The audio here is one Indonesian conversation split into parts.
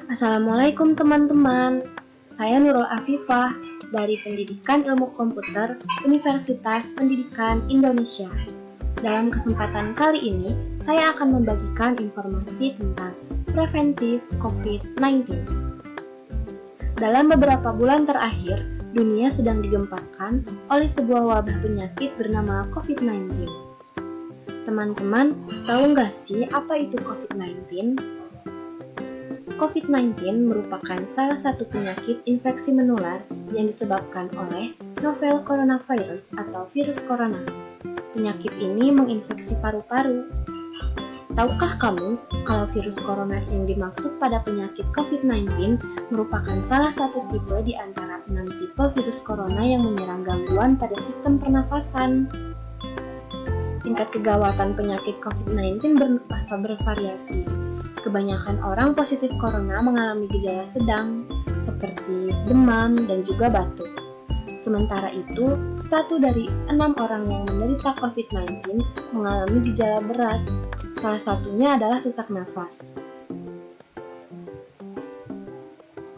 Assalamualaikum teman-teman, saya Nurul Afifah dari Pendidikan Ilmu Komputer Universitas Pendidikan Indonesia. Dalam kesempatan kali ini, saya akan membagikan informasi tentang preventif COVID-19. Dalam beberapa bulan terakhir, dunia sedang digemparkan oleh sebuah wabah penyakit bernama COVID-19. Teman-teman, tahu nggak sih apa itu COVID-19? COVID-19 merupakan salah satu penyakit infeksi menular yang disebabkan oleh novel coronavirus atau virus corona. Penyakit ini menginfeksi paru-paru. Tahukah kamu kalau virus corona yang dimaksud pada penyakit COVID-19 merupakan salah satu tipe di antara 6 tipe virus corona yang menyerang gangguan pada sistem pernafasan? Tingkat kegawatan penyakit COVID-19 bervariasi. Kebanyakan orang positif corona mengalami gejala sedang, seperti demam dan juga batuk. Sementara itu, 1 dari 6 orang yang menderita COVID-19 mengalami gejala berat. Salah satunya adalah sesak nafas.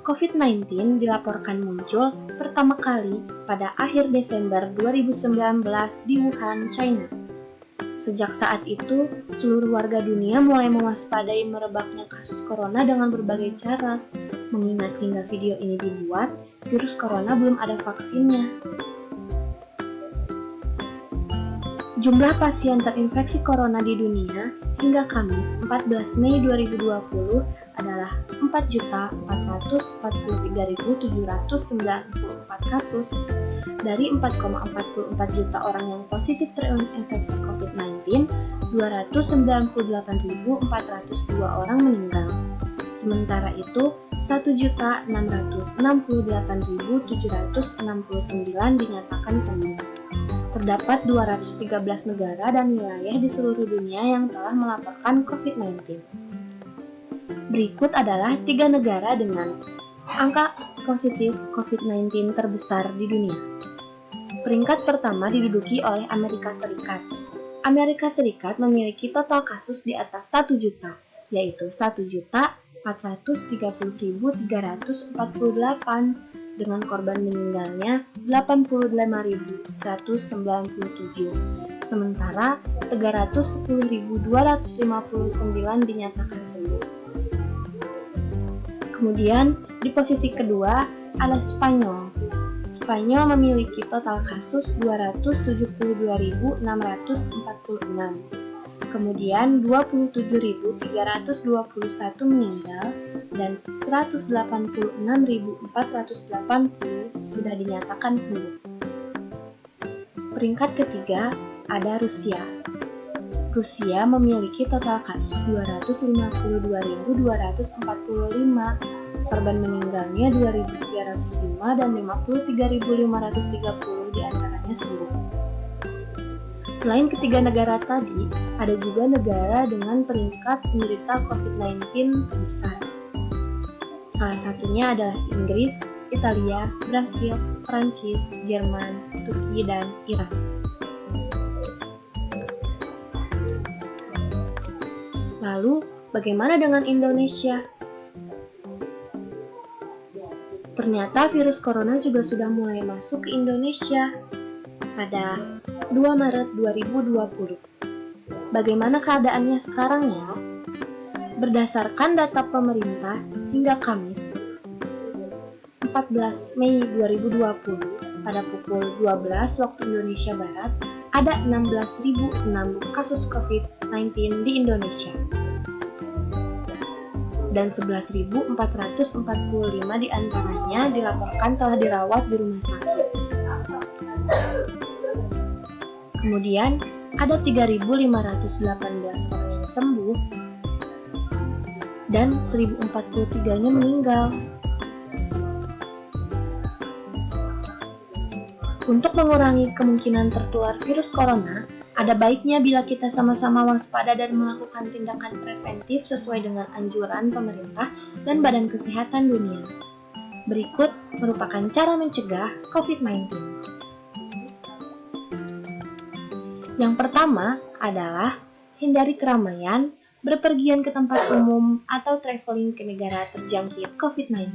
COVID-19 dilaporkan muncul pertama kali pada akhir Desember 2019 di Wuhan, China. Sejak saat itu, seluruh warga dunia mulai mewaspadai merebaknya kasus corona dengan berbagai cara. Mengingat hingga video ini dibuat, virus corona belum ada vaksinnya. Jumlah pasien terinfeksi corona di dunia hingga Kamis 14 Mei 2020 adalah 4.443.794 kasus. Dari 4,44 juta orang yang positif terinfeksi COVID-19, 298.402 orang meninggal. Sementara itu, 1.668.769 dinyatakan sembuh. Terdapat 213 negara dan wilayah di seluruh dunia yang telah melaporkan COVID-19. Berikut adalah 3 negara dengan angka positif COVID-19 terbesar di dunia. Peringkat pertama diduduki oleh Amerika Serikat. Amerika Serikat memiliki total kasus di atas 1 juta, yaitu 1.430.348 dengan korban meninggalnya 85.197. Sementara 310.259 dinyatakan sembuh. Kemudian di posisi kedua ada Spanyol. Spanyol memiliki total kasus 272.646. Kemudian 27.321 meninggal dan 186.480 sudah dinyatakan sembuh. Peringkat ketiga ada Rusia. Rusia memiliki total kasus 252.245, korban meninggalnya 2.305 dan 53.530 diantaranya sembuh. Selain ketiga negara tadi, ada juga negara dengan peringkat penderita COVID-19 terbesar. Salah satunya adalah Inggris, Italia, Brasil, Prancis, Jerman, Turki, dan Iran. Lalu, bagaimana dengan Indonesia? Ternyata virus corona juga sudah mulai masuk ke Indonesia pada 2 Maret 2020. Bagaimana keadaannya sekarang ya? Berdasarkan data pemerintah hingga Kamis 14 Mei 2020 pada pukul 12 waktu Indonesia Barat, ada 16.006 kasus COVID-19 di Indonesia. Dan 11.445 diantaranya dilaporkan telah dirawat di rumah sakit. Kemudian, ada 3.518 orang yang sembuh dan 1.043-nya meninggal. Untuk mengurangi kemungkinan tertular virus corona, ada baiknya bila kita sama-sama waspada dan melakukan tindakan preventif sesuai dengan anjuran pemerintah dan Badan Kesehatan Dunia. Berikut merupakan cara mencegah COVID-19. Yang pertama adalah hindari keramaian, berpergian ke tempat umum, atau traveling ke negara terjangkit COVID-19.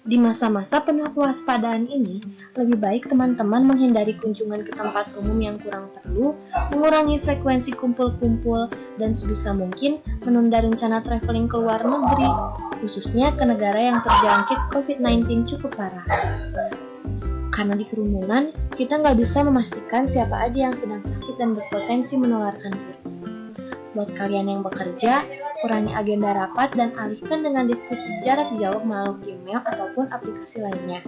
Di masa-masa penuh kewaspadaan ini, lebih baik teman-teman menghindari kunjungan ke tempat umum yang kurang perlu, mengurangi frekuensi kumpul-kumpul, dan sebisa mungkin menunda rencana traveling ke luar negeri, khususnya ke negara yang terjangkit COVID-19 cukup parah. Karena di kerumunan, kita nggak bisa memastikan siapa aja yang sedang sakit dan berpotensi menularkan virus. Buat kalian yang bekerja, kurangi agenda rapat dan alihkan dengan diskusi jarak jauh melalui email ataupun aplikasi lainnya.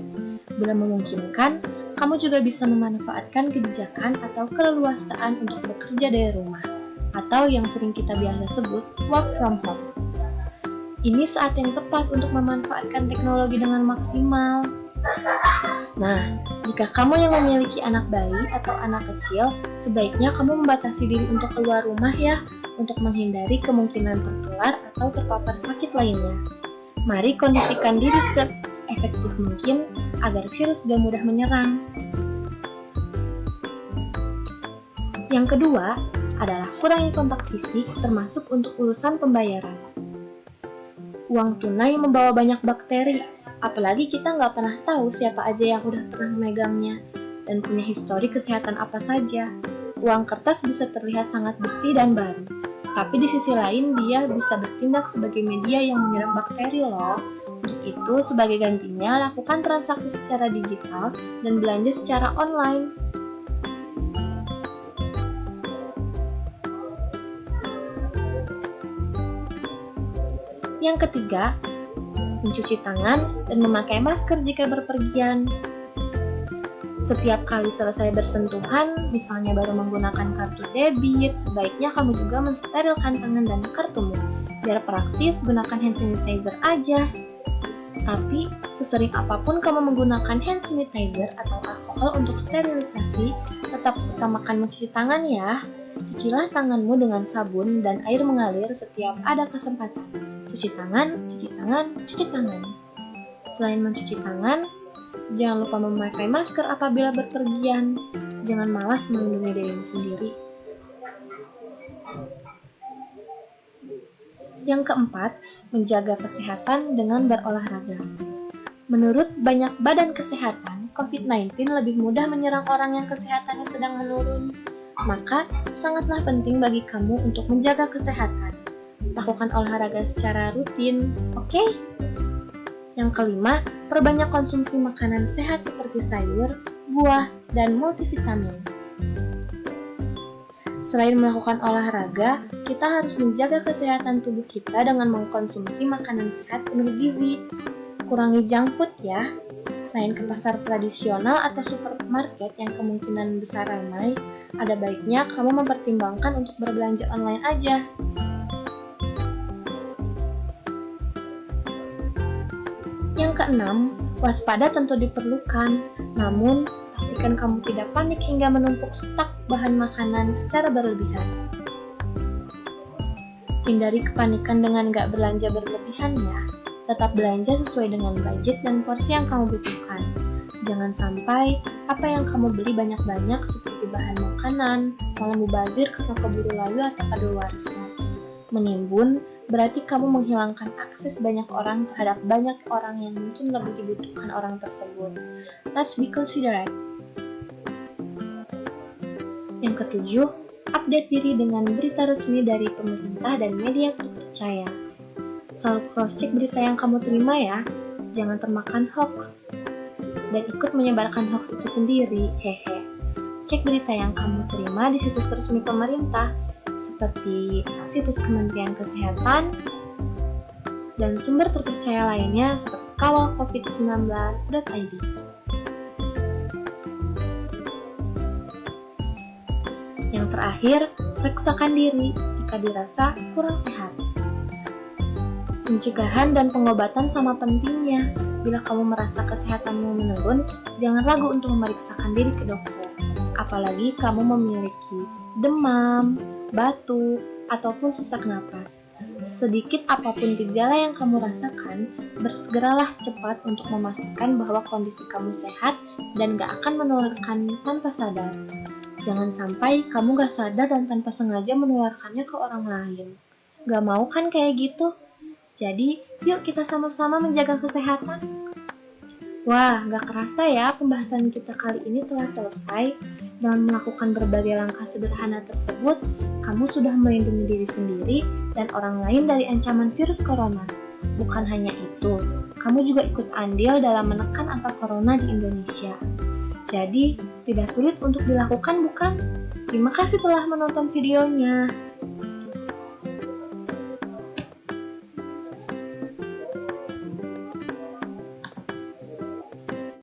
Bila memungkinkan, kamu juga bisa memanfaatkan kebijakan atau keleluasaan untuk bekerja dari rumah, atau yang sering kita biasa sebut work from home. Ini saat yang tepat untuk memanfaatkan teknologi dengan maksimal. Nah, jika kamu yang memiliki anak bayi atau anak kecil, sebaiknya kamu membatasi diri untuk keluar rumah ya, untuk menghindari kemungkinan tertular atau terpapar sakit lainnya. Mari kondisikan diri se-efektif mungkin agar virus gak mudah menyerang. Yang kedua adalah kurangi kontak fisik termasuk untuk urusan pembayaran. Uang tunai membawa banyak bakteri, apalagi kita nggak pernah tahu siapa aja yang udah pernah memegangnya dan punya histori kesehatan apa saja. Uang kertas bisa terlihat sangat bersih dan baru, tapi di sisi lain dia bisa bertindak sebagai media yang menyerang bakteri loh. Untuk itu, sebagai gantinya, lakukan transaksi secara digital dan belanja secara online. Yang ketiga, mencuci tangan dan memakai masker jika berpergian. Setiap kali selesai bersentuhan, misalnya baru menggunakan kartu debit, sebaiknya kamu juga mensterilkan tangan dan kartumu. Biar praktis, gunakan hand sanitizer aja. Tapi, sesering apapun kamu menggunakan hand sanitizer atau alkohol untuk sterilisasi, tetap utamakan mencuci tangan ya. Cucilah tanganmu dengan sabun dan air mengalir setiap ada kesempatan. Cuci tangan, cuci tangan, cuci tangan. Selain mencuci tangan, jangan lupa memakai masker apabila berpergian. Jangan malas melindungi dirimu sendiri. Yang keempat, menjaga kesehatan dengan berolahraga. Menurut banyak badan kesehatan, COVID-19 lebih mudah menyerang orang yang kesehatannya sedang menurun. Maka, sangatlah penting bagi kamu untuk menjaga kesehatan. Lakukan olahraga secara rutin, oke? Yang kelima, perbanyak konsumsi makanan sehat seperti sayur, buah, dan multivitamin. Selain melakukan olahraga, kita harus menjaga kesehatan tubuh kita dengan mengkonsumsi makanan sehat penuh gizi. Kurangi junk food ya. Selain ke pasar tradisional atau supermarket yang kemungkinan besar ramai, ada baiknya kamu mempertimbangkan untuk berbelanja online aja. Yang keenam, waspada tentu diperlukan, namun pastikan kamu tidak panik hingga menumpuk stok bahan makanan secara berlebihan. Hindari kepanikan dengan gak belanja berlebihan ya, tetap belanja sesuai dengan budget dan porsi yang kamu butuhkan. Jangan sampai apa yang kamu beli banyak-banyak seperti bahan makanan, malah mubazir karena keburu layu atau kadaluarsa. Menimbun berarti kamu menghilangkan akses banyak orang terhadap banyak orang yang mungkin lebih dibutuhkan orang tersebut. Let's be considerate. Yang ketujuh, update diri dengan berita resmi dari pemerintah dan media terpercaya. Selalu cross-check berita yang kamu terima ya, jangan termakan hoax. Dan ikut menyebarkan hoax itu sendiri, hehe. Cek berita yang kamu terima di situs resmi pemerintah, seperti situs Kementerian Kesehatan, dan sumber terpercaya lainnya seperti kawalcovid19.id. Yang terakhir, periksakan diri jika dirasa kurang sehat. Pencegahan dan pengobatan sama pentingnya. Bila kamu merasa kesehatanmu menurun, jangan ragu untuk memeriksakan diri ke dokter. Apalagi kamu memiliki demam, batuk, ataupun sesak napas. Sedikit apapun gejala yang kamu rasakan, bersegeralah cepat untuk memastikan bahwa kondisi kamu sehat dan gak akan menularkan tanpa sadar. Jangan sampai kamu gak sadar dan tanpa sengaja menularkannya ke orang lain. Gak mau kan kayak gitu? Jadi, yuk kita sama-sama menjaga kesehatan. Wah, gak kerasa ya pembahasan kita kali ini telah selesai. Dengan melakukan berbagai langkah sederhana tersebut, kamu sudah melindungi diri sendiri dan orang lain dari ancaman virus corona. Bukan hanya itu, kamu juga ikut andil dalam menekan angka corona di Indonesia. Jadi, tidak sulit untuk dilakukan bukan? Terima kasih telah menonton videonya.